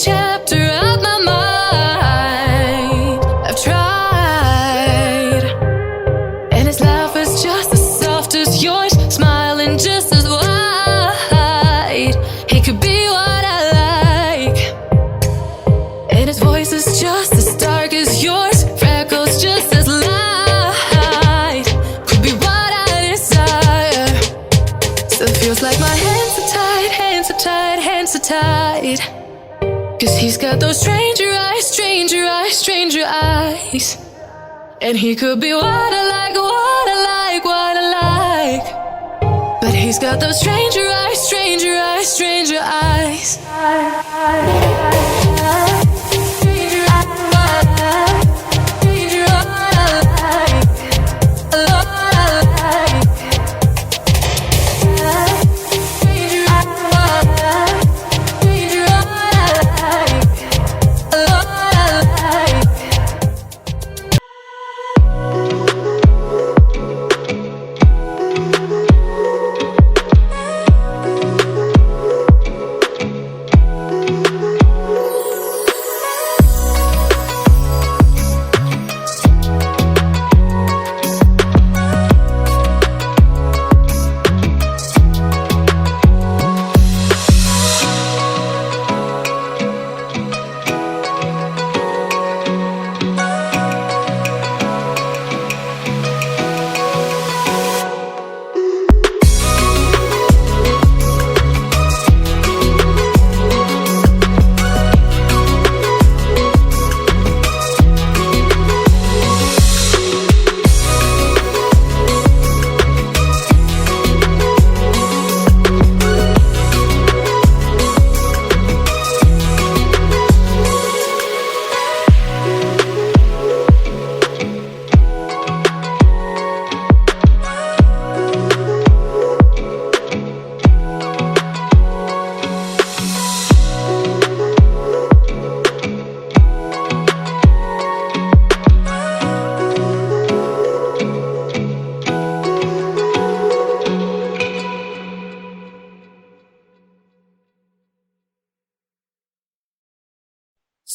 chapter of my mind. I've tried, and his laugh is just as soft as yours, smiling just as wide. He could be what I like, and his voice is just as dark as yours, freckles just as light. Could be what I desire. Still feels like my hands are tied, hands are tied, hands are tied. 'Cause he's got those stranger eyes, stranger eyes, stranger eyes. And he could be what I like, what I like, what I like. But he's got those stranger eyes, stranger eyes, stranger eyes.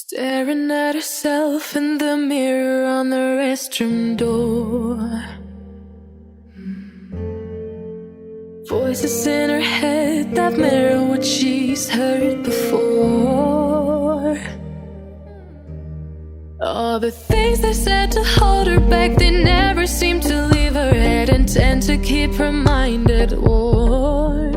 Staring at herself in the mirror on the restroom door. Voices in her head that mirror what she's heard before. All the things they said to hold her back, they never seem to leave her head and tend to keep her mind at war.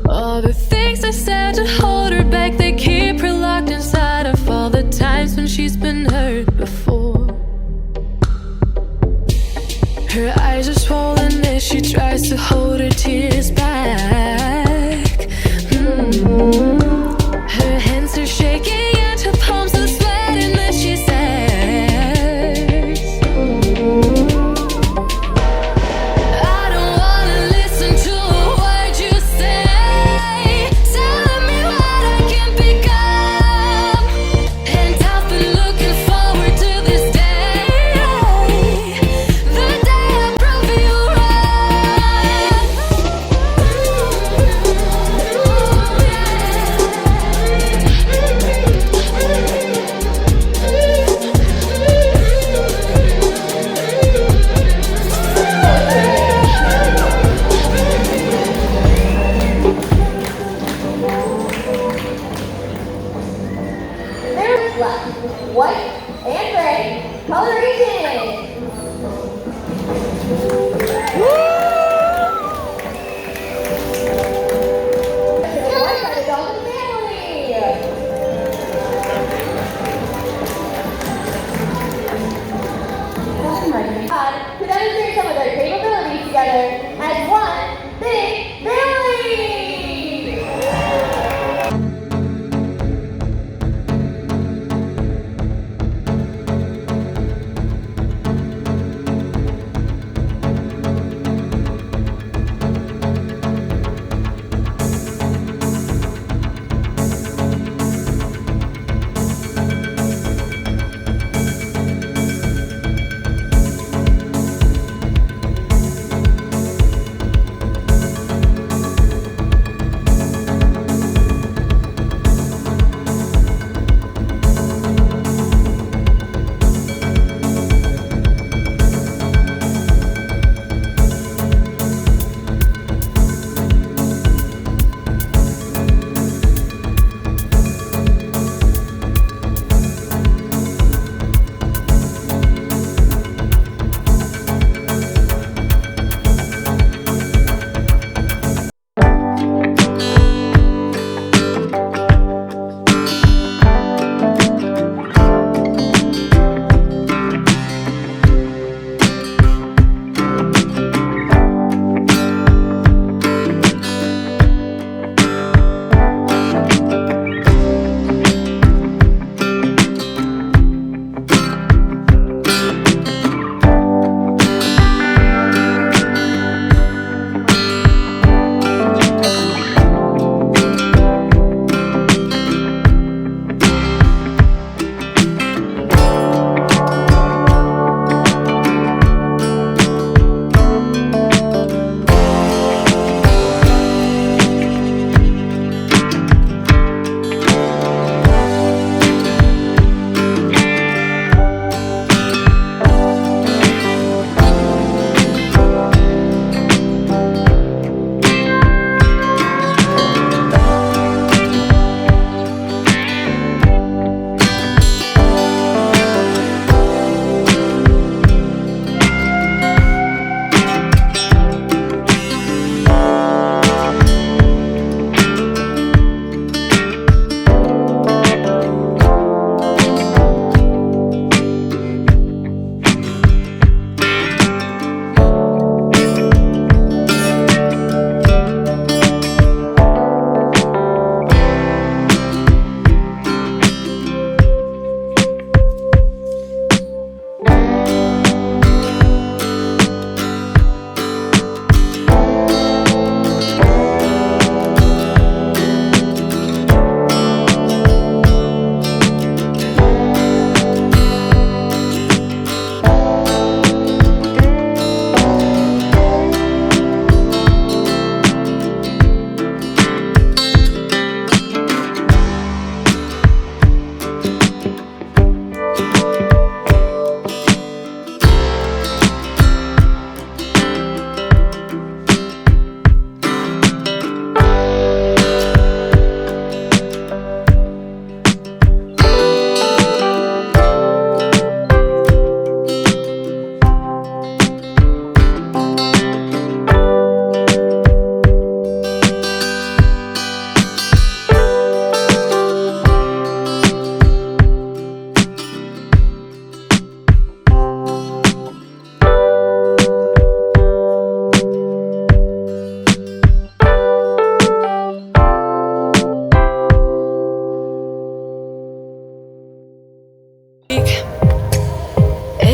All the things they said to hold her back, they keep her locked inside of all the times when she's been hurt before. Her eyes are swollen as she tries to hold her tears back. Her hands are shaking and her palms are sweating as she says, I don't wanna listen to a word you say, telling me what I can become. And I've been looking forward to this day, the day I prove you right. There's black, white, and gray coloration. One by the Dolphin family. Oh my God! To demonstrate some of their capabilities together as one big family.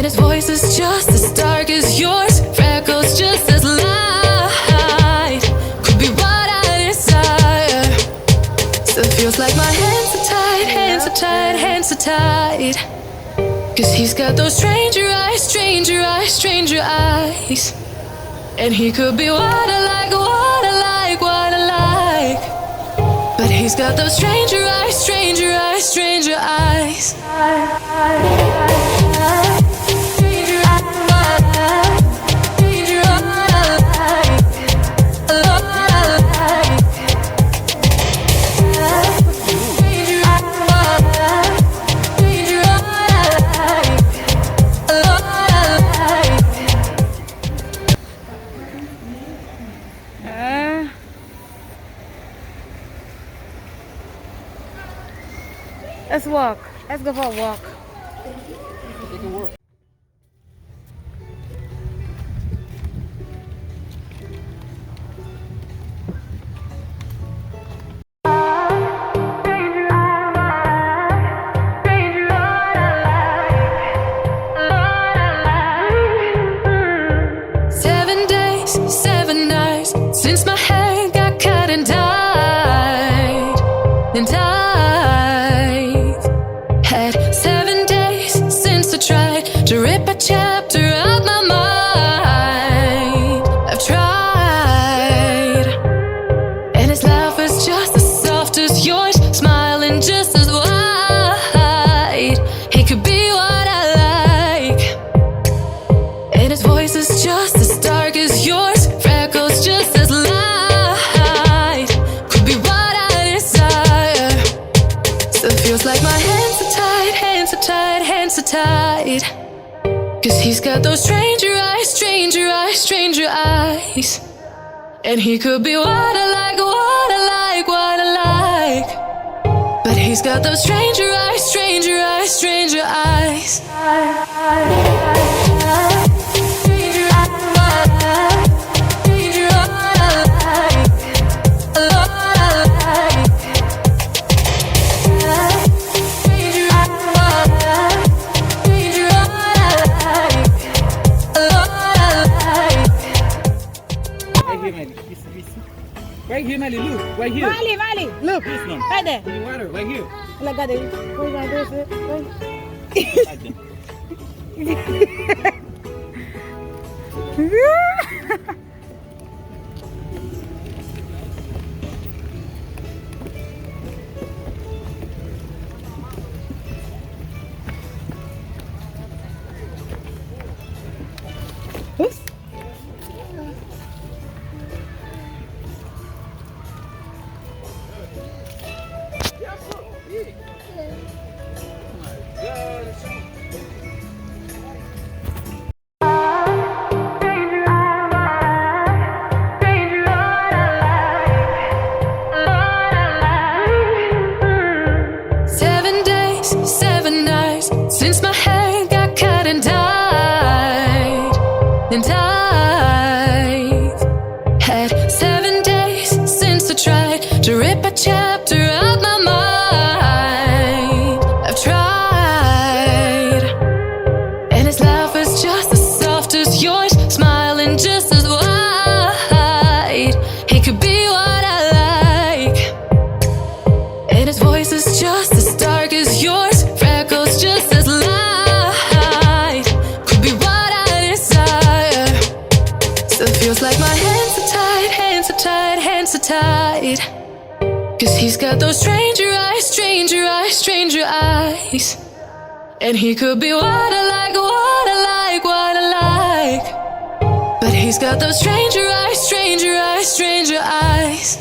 his voice is just as dark as yours, freckles just as light. Could be what I desire. Still feels like my hands are tied, hands are tied, hands are tied. Cause he's got those stranger eyes, stranger eyes, stranger eyes. And he could be what I like, what I like, what I like. But he's got those stranger eyes, stranger eyes, stranger eyes. Let's walk. Let's go for a walk. Since my hair got cut and dyed, and I've had 7 days since I tried to rip a chapter out my mind. I've tried, and his laugh is just as soft as yours, smiling just as wide. He could be what I like, and his voice is just as dark as yours, freckles just as light. Could be what I desire. Still feels like my hands are tied, hands are tied, hands are tied. Cause he's got those stranger eyes, stranger eyes, stranger eyes. And he could be what I like, what I like, what I like. But he's got those stranger eyes, stranger eyes, stranger eyes. Right here, Mali, look, right here. Mali, look. This one. Right there. In the water, right here. Look at it. What you gonna do with it? Like them. Oops. Since my hair got cut and dyed, and I've had 7 days since I tried to rip a chapter out my mind. I've tried, and his laugh is just as soft as yours, smiling just as wide. He could be what I like, and his voice is just as dark as yours, freckles just as light. Could be what I desire. Still feels like my hands are tied, hands are tied, hands are tied. Cause he's got those stranger eyes, stranger eyes, stranger eyes. And he could be what I like, what I like, what I like. But he's got those stranger eyes, stranger eyes, stranger eyes.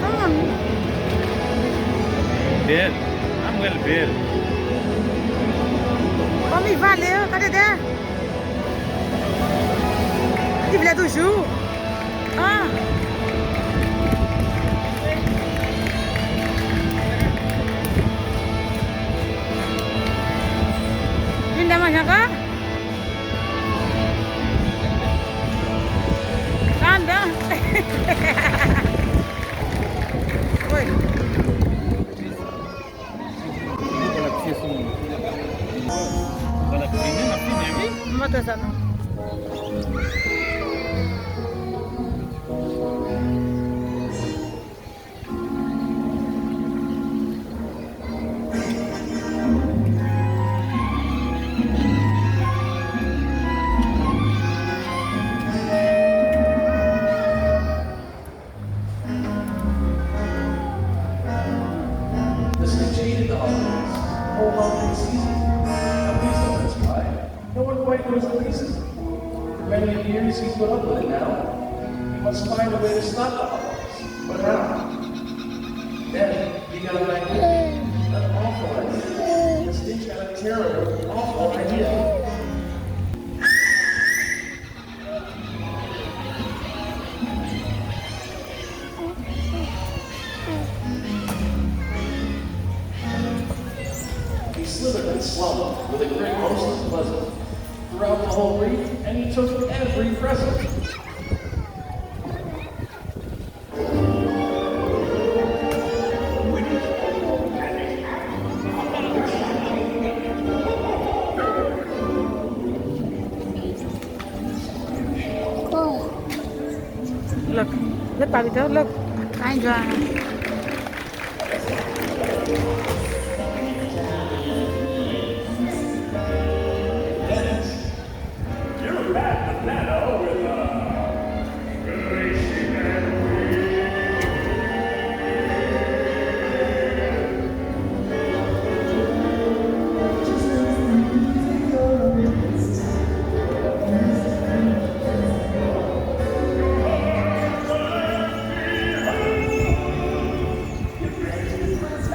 Come on. Bill. I'm well, Bill. On y va, Léo. Regardez derrière. Il voulait toujours. Ah. Une dame encore? Anda. Oui. Mata sana. Listening to you in the holidays, whole holiday season. Now please don't ask why. No one quite knows the reason. For many years he's put up with it now. He must find a way to stop the holidays. But how? Then he got an idea. An awful idea. The Stitch had a terrible, awful idea. He slithered and slummed with a grin most unpleasant throughout the whole week, and he took every present. Look. Look, Papito. Look. I'm dry. You're back with Nano with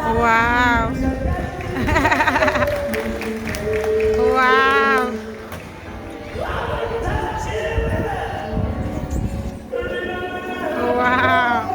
Wow. Wow. Wow.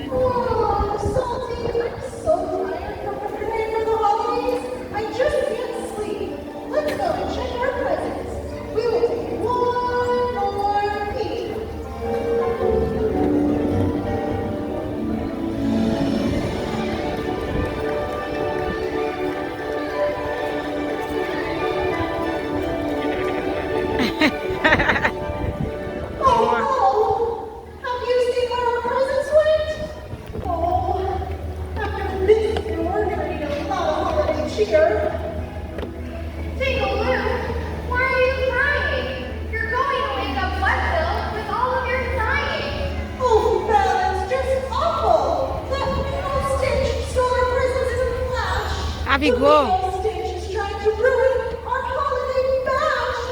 Oh, Salty, I'm so tired from preparing for the holidays. I just can't sleep. Let's go and check our presents. We will take one more peek. Oh, have you seen where our presents went? Oh, after this, we're ready to not a holiday cheer. Tingle-Loo, why are you crying? You're going to wake up Westville with all of your sighing. Oh, Belle, it's just awful. That mean Stitch stole our presents in a flash. Happy The go. mean Stitch is trying to ruin our holiday bash.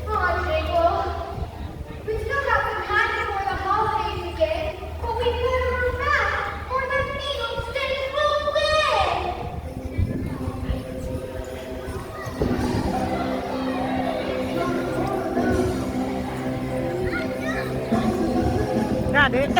Aw, Tingle. We still got some time before the holidays begin, but we better move fast or the Beagle Stitch will win! Got it.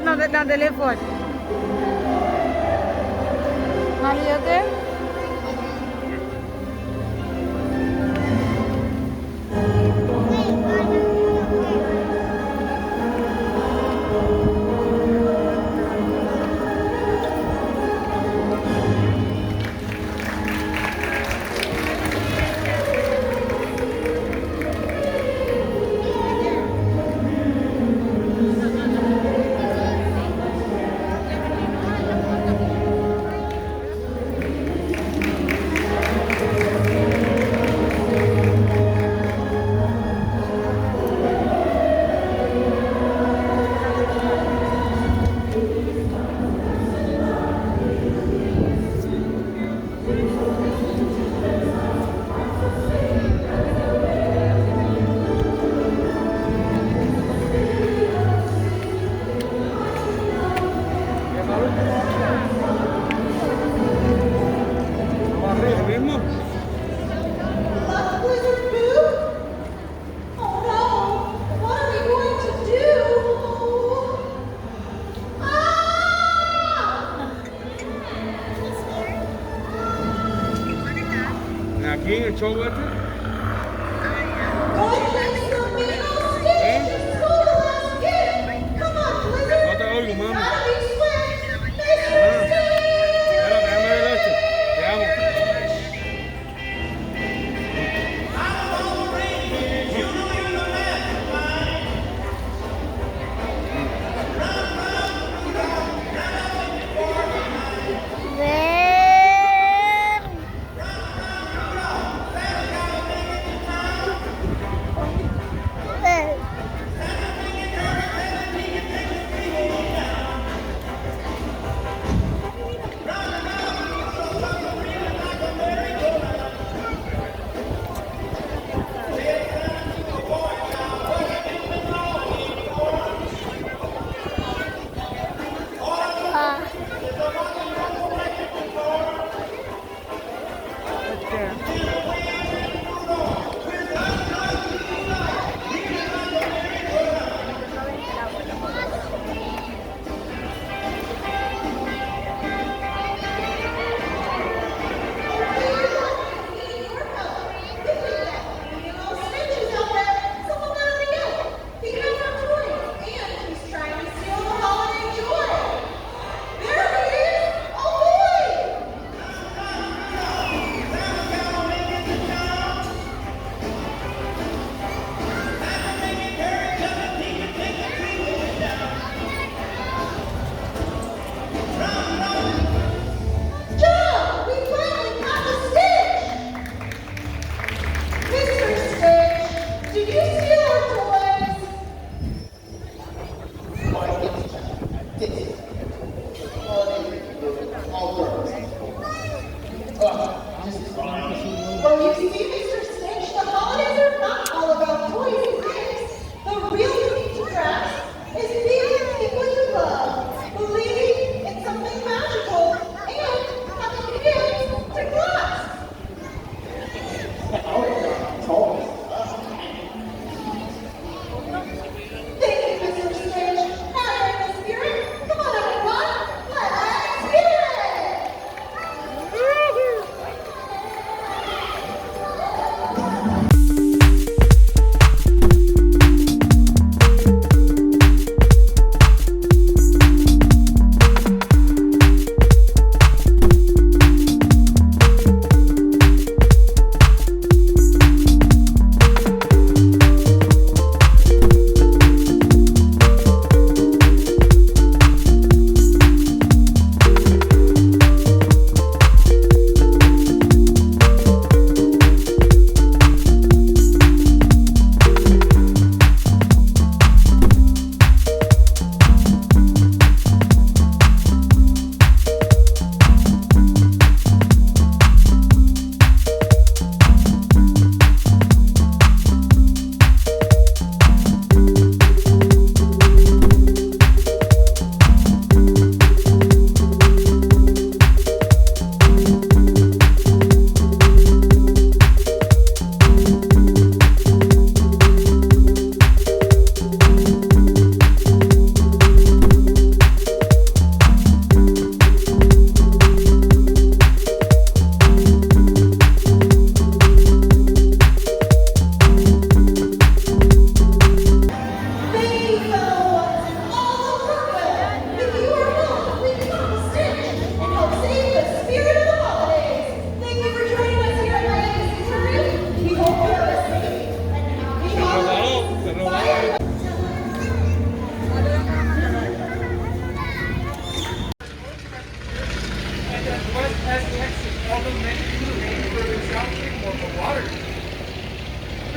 ng telepon. Mali okay?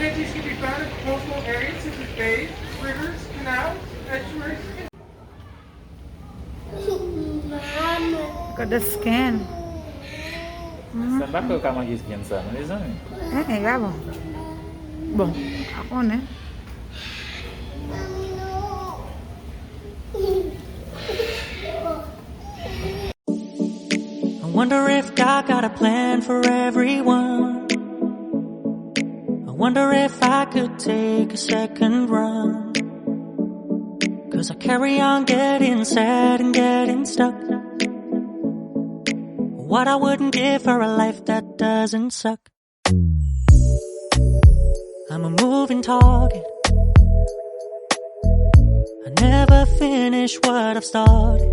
Veggies can be found in coastal areas such as bays, rivers, canals, estuaries. Got the skin. Saan ba ka mag-iskin sa? Ano yun? Vamos. Bom, ako na. I wonder if God got a plan for everyone. I wonder if I could take a second run. 'Cause I carry on getting sad and getting stuck. What I wouldn't give for a life that doesn't suck. I'm a moving target. I never finish what I've started.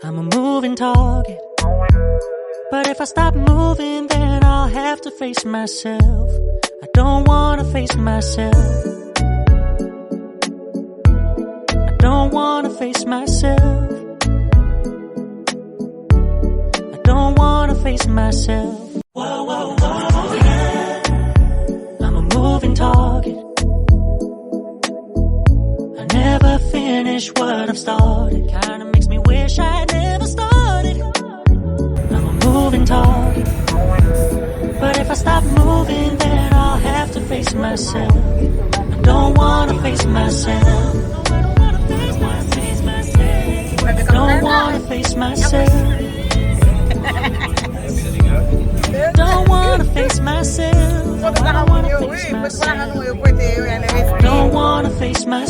I'm a moving target. But if I stop moving, then I'll have to face myself. I don't wanna face myself. I don't wanna face myself. I don't wanna face myself. Whoa, whoa, whoa, yeah. I'm a moving target. I never finish what I've started. Kinda makes me wish I never started. I'm a moving target. But if I stop moving, then I'll have to face myself. I don't wanna face myself. I don't wanna face myself. I don't wanna face myself. Don't wanna face myself. I don't wanna face myself.